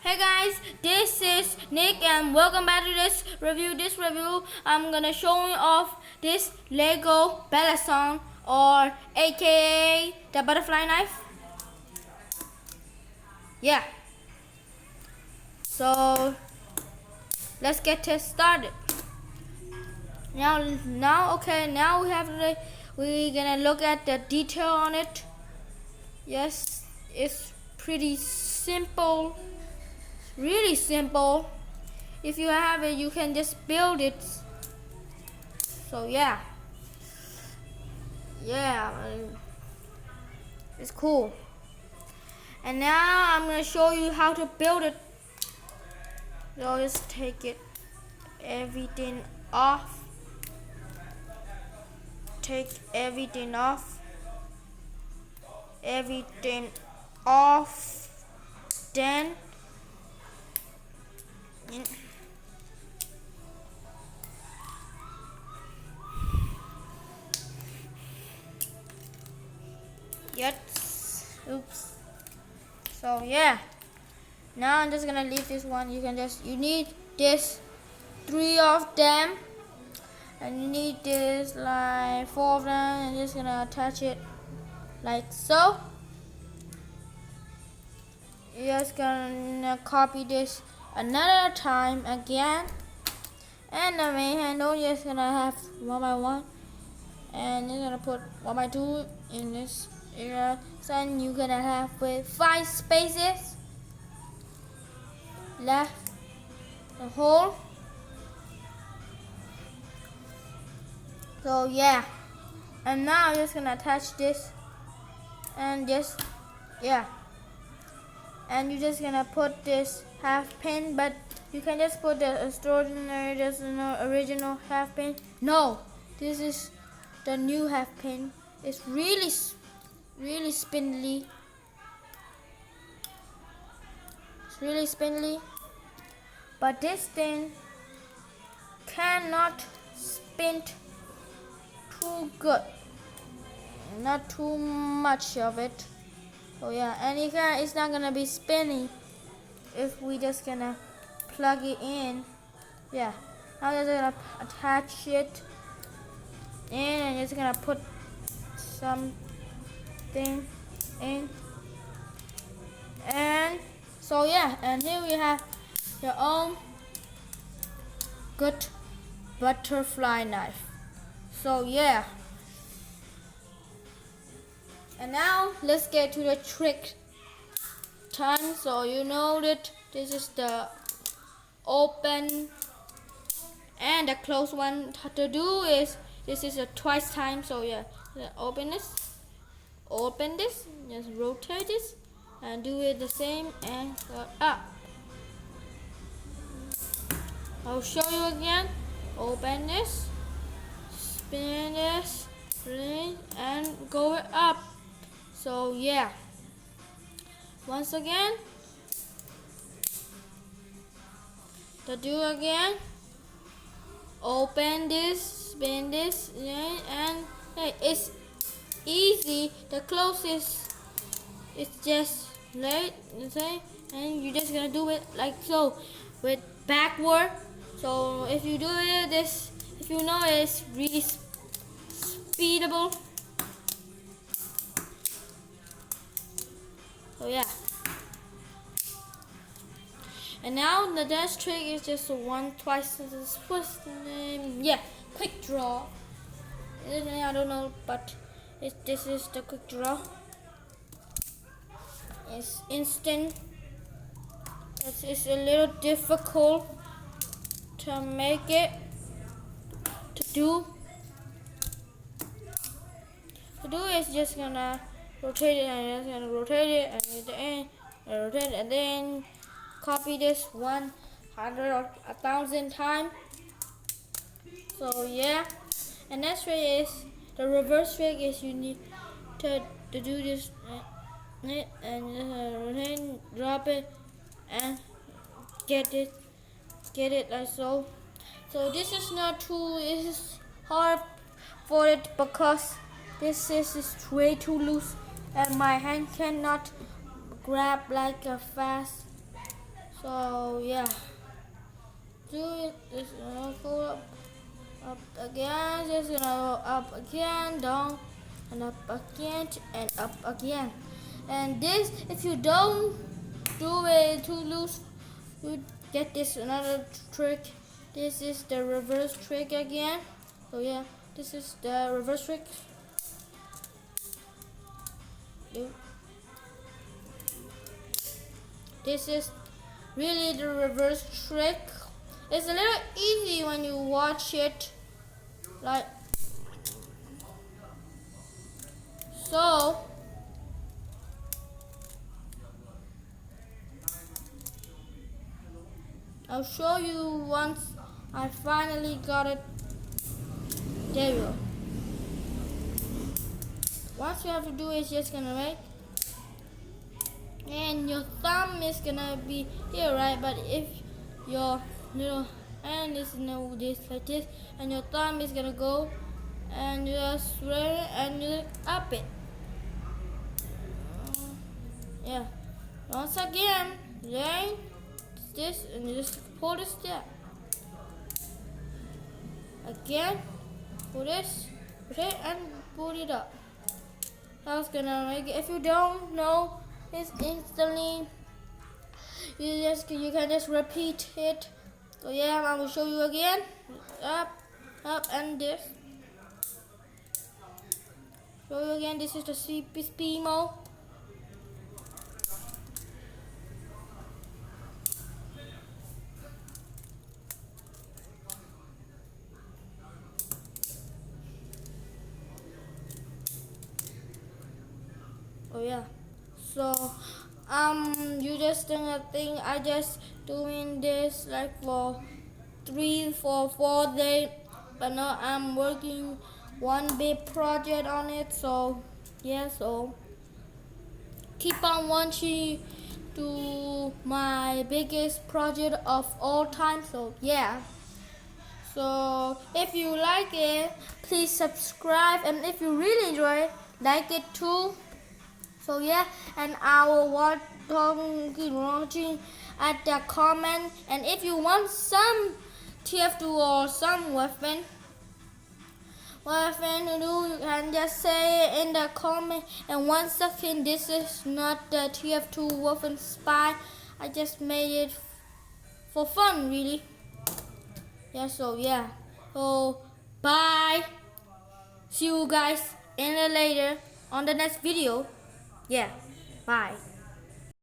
Hey guys, this is Nick and welcome back to this review. I'm gonna show you off this Lego Balisong, or aka the butterfly knife. Yeah. So let's get this started. Now we're gonna look at the detail on it. Yes, it's pretty simple. Really simple. If you have it, you can just build it. So yeah, it's cool. And now I'm gonna show you how to build it. So just take everything off. Take everything off. Then oops. So yeah. Now I'm just gonna leave this one. You need this 3 of them, and you need this like 4 of them, and just gonna attach it like so. You're just gonna copy this another time again, and the main handle you're just gonna have 1 by 1, and you're gonna put 1 by 2 in this area. So then you're gonna have with 5 spaces left the hole. So yeah, and now I'm just gonna attach this, and and you're just gonna put this half pin, but you can just put the extraordinary, there's no original half pin. No, this is the new half pin. It's really spindly. It's really spindly, but this thing cannot spin too good, not too much of it. Oh yeah, and it's not gonna be spinning if we just gonna plug it in. Yeah, now I'm just gonna attach it in, and just gonna put something in, and so yeah, and here we have your own good butterfly knife. So yeah. And now let's get to the trick time. So you know that this is the open and the close one. To do is this is a twice time. So yeah, open this, just rotate this, and do it the same and go up. I'll show you again. Open this, spin this, and go up. So yeah, once again, to do again, open this, spin this, and hey, it's easy. The closest is just and you're just gonna do it like so, with backward. So if you do it if you know it's really speedable. So yeah. And now the next trick is just twice twist. Yeah, quick draw. I don't know, but this is the quick draw. It's instant. It's a little difficult to make it to do. Is just gonna rotate it, and just gonna rotate it, and then rotate it, and then copy this 100 or 1,000 times. So yeah, and next trick is the reverse trick. Is you need to do this and rotate, drop it, and get it like so. So this is not too hard for it, because this is way too loose and my hand cannot grab like a fast. So yeah, do it. Just go up again. Just go up again, down, and up again, and up again. And this, if you don't do it too loose, you get this another trick. This is the reverse trick again. So yeah, this is the reverse trick. This is really the reverse trick. It's a little easy when you watch it, like so. I'll show you once I finally got it. There you go. What you have to do is just gonna make, and your thumb is gonna be here, right? But if your little hand is now this like this, and your thumb is gonna go and just right and just up it. Yeah. Once again, then this and you just pull this down. Again, pull this, put it and pull it up. That's gonna make it. If you don't know, it's instantly. You can just repeat it. So yeah, I will show you again. Up, up, and this. Show you again. This is the speed mode. Oh yeah. So you just think I just doing this like for 4 days, but now I'm working one big project on it. So yeah, so keep on watching to my biggest project of all time. So yeah. So if you like it, please subscribe, and if you really enjoy it, like it too. So yeah, and I will watching at the comment. And if you want some TF2 or some weapon to do, you can just say it in the comment. And 1 second, this is not the TF2 weapon spy. I just made it for fun, really. Yeah, so yeah. So bye. See you guys in the later on the next video. Yeah, bye.